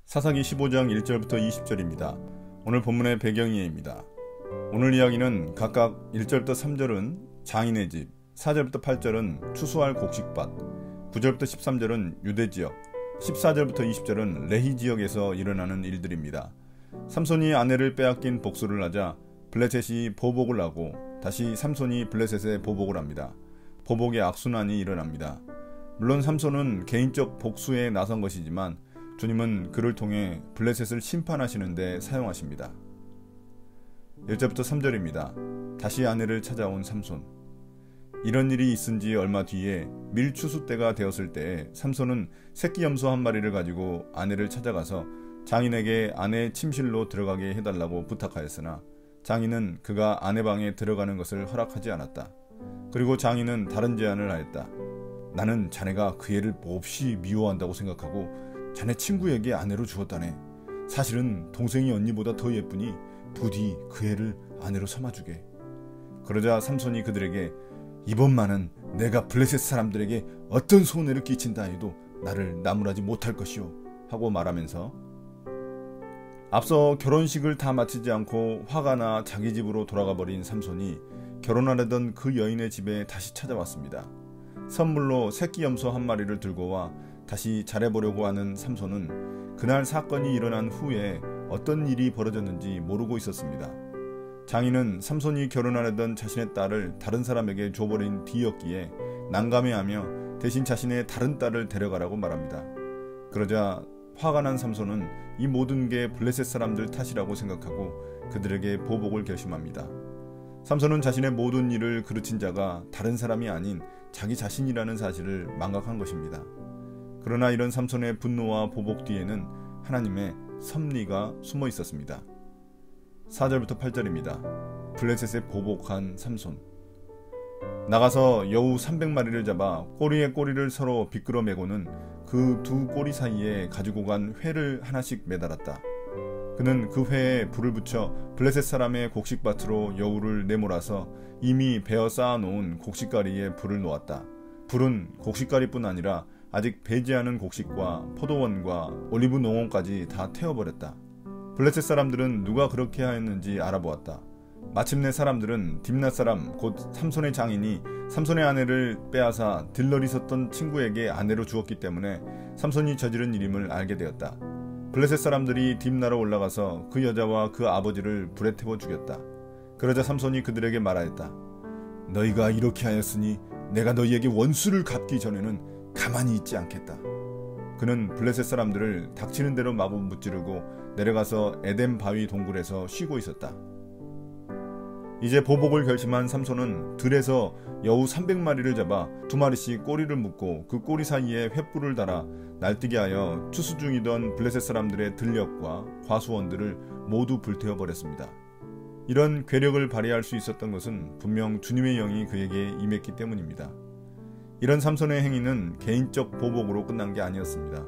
사사기 15장 1절부터 20절입니다. 오늘 본문의 배경이입니다. 오늘 이야기는 각각 1절부터 3절은 장인의 집, 4절부터 8절은 추수할 곡식밭, 9절부터 13절은 유대지역, 14절부터 20절은 레히 지역에서 일어나는 일들입니다. 삼손이 아내를 빼앗긴 복수를 하자 블레셋이 보복을 하고 다시 삼손이 블레셋에 보복을 합니다. 보복의 악순환이 일어납니다. 물론 삼손은 개인적 복수에 나선 것이지만 주님은 그를 통해 블레셋을 심판하시는 데 사용하십니다. 1절부터 3절입니다. 다시 아내를 찾아온 삼손. 이런 일이 있은 지 얼마 뒤에 밀추수 때가 되었을 때에 삼손은 새끼 염소 한 마리를 가지고 아내를 찾아가서 장인에게 아내의 침실로 들어가게 해달라고 부탁하였으나 장인은 그가 아내 방에 들어가는 것을 허락하지 않았다. 그리고 장인은 다른 제안을 하였다. 나는 자네가 그 애를 몹시 미워한다고 생각하고 자네 친구에게 아내로 주었다네. 사실은 동생이 언니보다 더 예쁘니 부디 그 애를 아내로 삼아주게. 그러자 삼손이 그들에게 이번만은 내가 블레셋 사람들에게 어떤 손해를 끼친다 해도 나를 나무라지 못할 것이오 하고 말하면서 앞서 결혼식을 다 마치지 않고 화가 나 자기 집으로 돌아가 버린 삼손이 결혼하려던 그 여인의 집에 다시 찾아왔습니다. 선물로 새끼 염소 한 마리를 들고 와 다시 잘해보려고 하는 삼손은 그날 사건이 일어난 후에 어떤 일이 벌어졌는지 모르고 있었습니다. 장인은 삼손이 결혼하려던 자신의 딸을 다른 사람에게 줘버린 뒤였기에 난감해하며 대신 자신의 다른 딸을 데려가라고 말합니다. 그러자 화가 난 삼손은 이 모든 게 블레셋 사람들 탓이라고 생각하고 그들에게 보복을 결심합니다. 삼손은 자신의 모든 일을 그르친 자가 다른 사람이 아닌 자기 자신이라는 사실을 망각한 것입니다. 그러나 이런 삼손의 분노와 보복 뒤에는 하나님의 섭리가 숨어 있었습니다. 4절부터 8절입니다. 블레셋에 보복한 삼손. 나가서 여우 300마리를 잡아 꼬리에 꼬리를 서로 비끄러 매고는 그 두 꼬리 사이에 가지고 간 회를 하나씩 매달았다. 그는 그 회에 불을 붙여 블레셋 사람의 곡식밭으로 여우를 내몰아서 이미 베어 쌓아놓은 곡식가리에 불을 놓았다. 불은 곡식가리뿐 아니라 아직 배지 않은 곡식과 포도원과 올리브 농원까지 다 태워버렸다. 블레셋 사람들은 누가 그렇게 하였는지 알아보았다. 마침내 사람들은 딥낫 사람 곧 삼손의 장인이 삼손의 아내를 빼앗아 들러리 섰던 친구에게 아내로 주었기 때문에 삼손이 저지른 일임을 알게 되었다. 블레셋 사람들이 딥나로 올라가서 그 여자와 그 아버지를 불에 태워 죽였다. 그러자 삼손이 그들에게 말하였다. 너희가 이렇게 하였으니 내가 너희에게 원수를 갚기 전에는 가만히 있지 않겠다. 그는 블레셋 사람들을 닥치는 대로 마구 무찌르고 내려가서 에덴 바위 동굴에서 쉬고 있었다. 이제 보복을 결심한 삼손은 들에서 여우 300마리를 잡아 2마리씩 꼬리를 묶고 그 꼬리 사이에 횃불을 달아 날뛰게 하여 추수 중이던 블레셋 사람들의 들녘과 과수원들을 모두 불태워버렸습니다. 이런 괴력을 발휘할 수 있었던 것은 분명 주님의 영이 그에게 임했기 때문입니다. 이런 삼손의 행위는 개인적 보복으로 끝난 게 아니었습니다.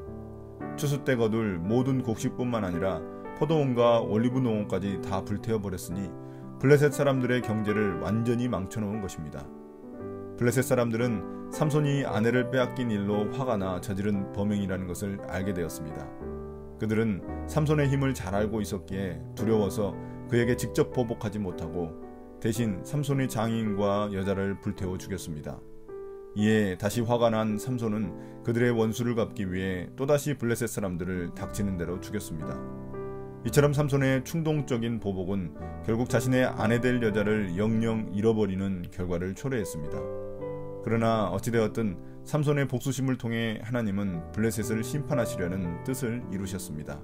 추수 때 거둘 모든 곡식뿐만 아니라 포도원과 올리브 농원까지 다 불태워버렸으니 블레셋 사람들의 경제를 완전히 망쳐놓은 것입니다. 블레셋 사람들은 삼손이 아내를 빼앗긴 일로 화가 나 저지른 범행이라는 것을 알게 되었습니다. 그들은 삼손의 힘을 잘 알고 있었기에 두려워서 그에게 직접 보복하지 못하고 대신 삼손의 장인과 여자를 불태워 죽였습니다. 이에 다시 화가 난 삼손은 그들의 원수를 갚기 위해 또다시 블레셋 사람들을 닥치는 대로 죽였습니다. 이처럼 삼손의 충동적인 보복은 결국 자신의 아내 될 여자를 영영 잃어버리는 결과를 초래했습니다. 그러나 어찌되었든 삼손의 복수심을 통해 하나님은 블레셋을 심판하시려는 뜻을 이루셨습니다.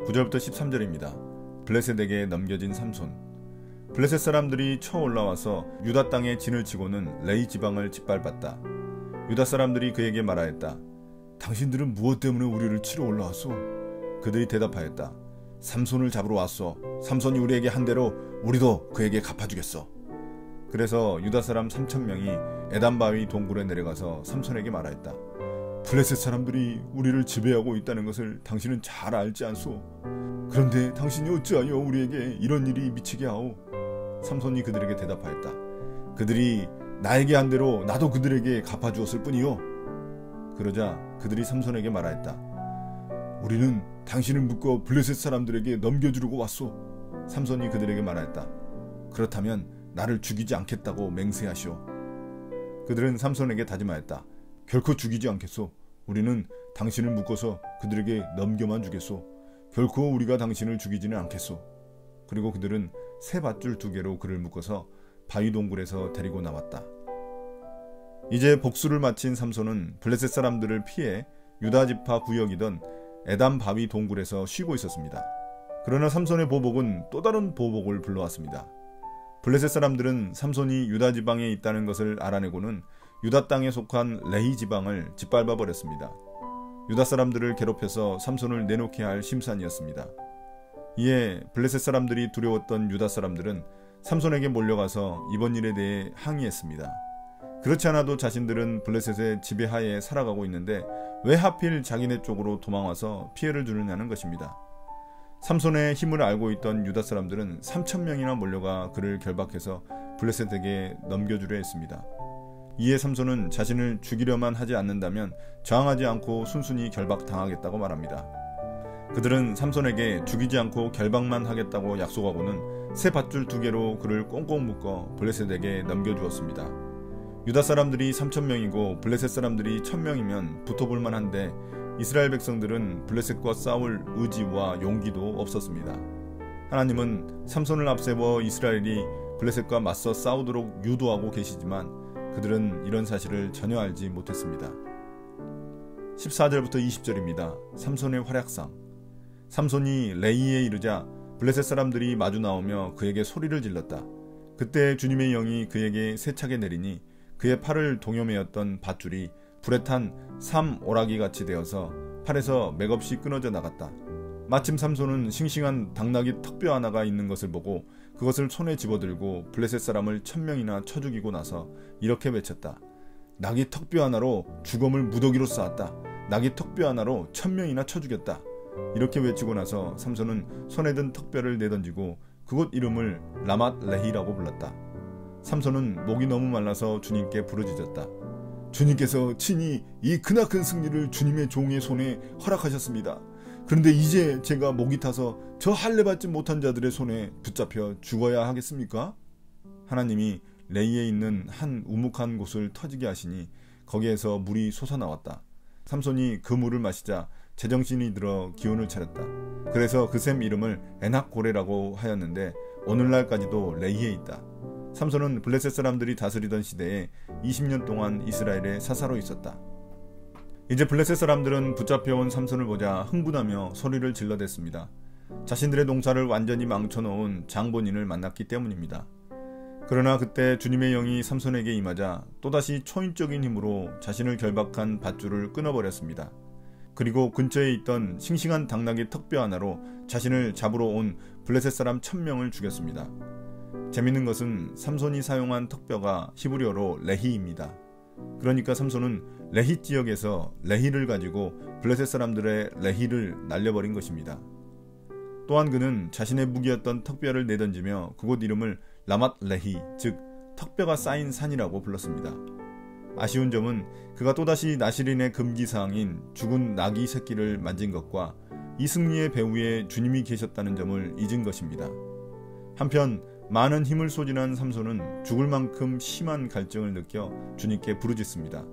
9절부터 13절입니다. 블레셋에게 넘겨진 삼손. 블레셋 사람들이 쳐 올라와서 유다 땅에 진을 치고는 레이 지방을 짓밟았다. 유다 사람들이 그에게 말하였다. 당신들은 무엇 때문에 우리를 치러 올라왔소? 그들이 대답하였다. 삼손을 잡으러 왔소. 삼손이 우리에게 한 대로 우리도 그에게 갚아주겠소. 그래서 유다 사람 3,000명이 에단바위 동굴에 내려가서 삼손에게 말하였다. 블레셋 사람들이 우리를 지배하고 있다는 것을 당신은 잘 알지 않소? 그런데 당신이 어찌하여 우리에게 이런 일이 미치게 하오? 삼손이 그들에게 대답하였다. 그들이 나에게 한 대로 나도 그들에게 갚아주었을 뿐이요. 그러자 그들이 삼손에게 말하였다. 우리는 당신을 묶어 블레셋 사람들에게 넘겨주려고 왔소. 삼손이 그들에게 말하였다. 그렇다면 나를 죽이지 않겠다고 맹세하시오. 그들은 삼손에게 다짐하였다. 결코 죽이지 않겠소. 우리는 당신을 묶어서 그들에게 넘겨만 주겠소. 결코 우리가 당신을 죽이지는 않겠소. 그리고 그들은 새 밧줄 2개로 그를 묶어서 바위 동굴에서 데리고 나왔다. 이제 복수를 마친 삼손은 블레셋 사람들을 피해 유다 지파 구역이던 에담 바위 동굴에서 쉬고 있었습니다. 그러나 삼손의 보복은 또 다른 보복을 불러왔습니다. 블레셋 사람들은 삼손이 유다 지방에 있다는 것을 알아내고는 유다 땅에 속한 레히 지방을 짓밟아 버렸습니다. 유다 사람들을 괴롭혀서 삼손을 내놓게 할 심산이었습니다. 이에 블레셋 사람들이 두려웠던 유다 사람들은 삼손에게 몰려가서 이번 일에 대해 항의했습니다. 그렇지 않아도 자신들은 블레셋의 지배하에 살아가고 있는데 왜 하필 자기네 쪽으로 도망와서 피해를 주느냐는 것입니다. 삼손의 힘을 알고 있던 유다 사람들은 3,000명이나 몰려가 그를 결박해서 블레셋에게 넘겨주려 했습니다. 이에 삼손은 자신을 죽이려만 하지 않는다면 저항하지 않고 순순히 결박당하겠다고 말합니다. 그들은 삼손에게 죽이지 않고 결박만 하겠다고 약속하고는 새 밧줄 2개로 그를 꽁꽁 묶어 블레셋에게 넘겨주었습니다. 유다 사람들이 3,000명이고 블레셋 사람들이 1,000명이면 붙어볼 만한데 이스라엘 백성들은 블레셋과 싸울 의지와 용기도 없었습니다. 하나님은 삼손을 앞세워 이스라엘이 블레셋과 맞서 싸우도록 유도하고 계시지만 그들은 이런 사실을 전혀 알지 못했습니다. 14절부터 20절입니다. 삼손의 활약상. 삼손이 레이에 이르자 블레셋 사람들이 마주 나오며 그에게 소리를 질렀다. 그때 주님의 영이 그에게 세차게 내리니 그의 팔을 동여매었던 밧줄이 불에 탄 삼오라기같이 되어서 팔에서 맥없이 끊어져 나갔다. 마침 삼손은 싱싱한 당나귀 턱뼈 하나가 있는 것을 보고 그것을 손에 집어들고 블레셋 사람을 1,000명이나 쳐 죽이고 나서 이렇게 외쳤다. 나귀 턱뼈 하나로 죽음을 무더기로 쌓았다. 나귀 턱뼈 하나로 1,000명이나 쳐 죽였다. 이렇게 외치고 나서 삼손은 손에 든 턱뼈를 내던지고 그곳 이름을 라맛 레히라고 불렀다. 삼손은 목이 너무 말라서 주님께 부르짖었다. 주님께서 친히 이 크나큰 승리를 주님의 종의 손에 허락하셨습니다. 그런데 이제 제가 목이 타서 저 할례받지 못한 자들의 손에 붙잡혀 죽어야 하겠습니까? 하나님이 레이에 있는 한 우묵한 곳을 터지게 하시니 거기에서 물이 솟아나왔다. 삼손이 그 물을 마시자 제정신이 들어 기운을 차렸다. 그래서 그 샘 이름을 에낙고레라고 하였는데 오늘날까지도 레이에 있다. 삼손은 블레셋 사람들이 다스리던 시대에 20년 동안 이스라엘의 사사로 있었다. 이제 블레셋 사람들은 붙잡혀온 삼손을 보자 흥분하며 소리를 질러댔습니다. 자신들의 농사를 완전히 망쳐놓은 장본인을 만났기 때문입니다. 그러나 그때 주님의 영이 삼손에게 임하자 또다시 초인적인 힘으로 자신을 결박한 밧줄을 끊어버렸습니다. 그리고 근처에 있던 싱싱한 당나귀 턱뼈 하나로 자신을 잡으러 온 블레셋 사람 1,000명을 죽였습니다. 재밌는 것은 삼손이 사용한 턱뼈가 히브리어로 레히입니다. 그러니까 삼손은 레히 지역에서 레히를 가지고 블레셋 사람들의 레히를 날려버린 것입니다. 또한 그는 자신의 무기였던 턱뼈를 내던지며 그곳 이름을 라맛 레히, 즉 턱뼈가 쌓인 산이라고 불렀습니다. 아쉬운 점은 그가 또다시 나시린의 금기사항인 죽은 나귀 새끼를 만진 것과 이 승리의 배후에 주님이 계셨다는 점을 잊은 것입니다. 한편 많은 힘을 소진한 삼손은 죽을 만큼 심한 갈증을 느껴 주님께 부르짖습니다.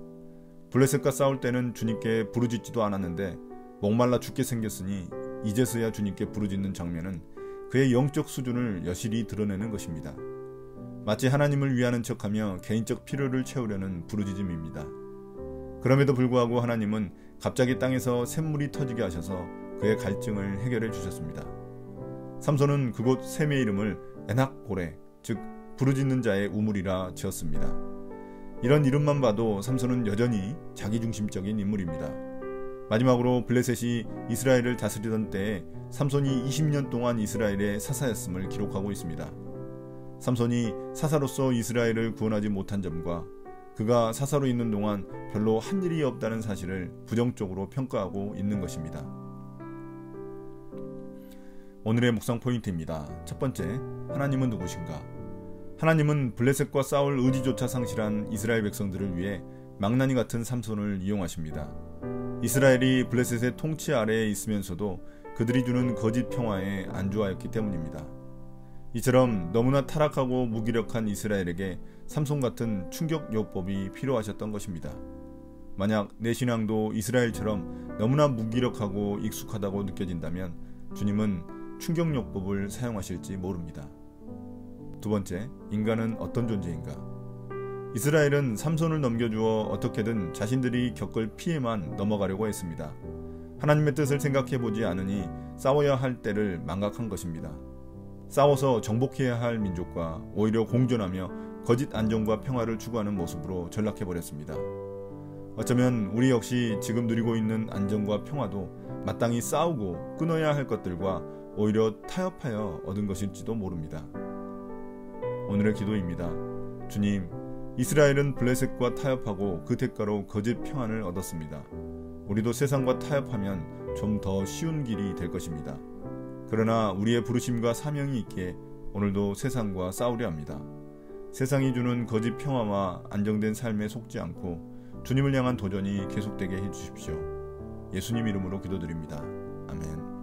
블레셋과 싸울 때는 주님께 부르짖지도 않았는데 목말라 죽게 생겼으니 이제서야 주님께 부르짖는 장면은 그의 영적 수준을 여실히 드러내는 것입니다. 마치 하나님을 위하는 척하며 개인적 필요를 채우려는 부르짖음입니다. 그럼에도 불구하고 하나님은 갑자기 땅에서 샘물이 터지게 하셔서 그의 갈증을 해결해 주셨습니다. 삼손은 그곳 샘의 이름을 에낙고레, 즉 부르짖는 자의 우물이라 지었습니다. 이런 이름만 봐도 삼손은 여전히 자기중심적인 인물입니다. 마지막으로 블레셋이 이스라엘을 다스리던 때에 삼손이 20년 동안 이스라엘의 사사였음을 기록하고 있습니다. 삼손이 사사로서 이스라엘을 구원하지 못한 점과 그가 사사로 있는 동안 별로 한 일이 없다는 사실을 부정적으로 평가하고 있는 것입니다. 오늘의 묵상 포인트입니다. 첫 번째, 하나님은 누구신가? 하나님은 블레셋과 싸울 의지조차 상실한 이스라엘 백성들을 위해 망나니 같은 삼손을 이용하십니다. 이스라엘이 블레셋의 통치 아래에 있으면서도 그들이 주는 거짓 평화에 안주하였기 때문입니다. 이처럼 너무나 타락하고 무기력한 이스라엘에게 삼손 같은 충격요법이 필요하셨던 것입니다. 만약 내 신앙도 이스라엘처럼 너무나 무기력하고 익숙하다고 느껴진다면 주님은 충격요법을 사용하실지 모릅니다. 두 번째, 인간은 어떤 존재인가? 이스라엘은 삼손을 넘겨주어 어떻게든 자신들이 겪을 피해만 넘어가려고 했습니다. 하나님의 뜻을 생각해보지 않으니 싸워야 할 때를 망각한 것입니다. 싸워서 정복해야 할 민족과 오히려 공존하며 거짓 안정과 평화를 추구하는 모습으로 전락해버렸습니다. 어쩌면 우리 역시 지금 누리고 있는 안정과 평화도 마땅히 싸우고 끊어야 할 것들과 오히려 타협하여 얻은 것일지도 모릅니다. 오늘의 기도입니다. 주님, 이스라엘은 블레셋과 타협하고 그 대가로 거짓 평안을 얻었습니다. 우리도 세상과 타협하면 좀 더 쉬운 길이 될 것입니다. 그러나 우리의 부르심과 사명이 있기에 오늘도 세상과 싸우려 합니다. 세상이 주는 거짓 평화와 안정된 삶에 속지 않고 주님을 향한 도전이 계속되게 해주십시오. 예수님 이름으로 기도드립니다. 아멘.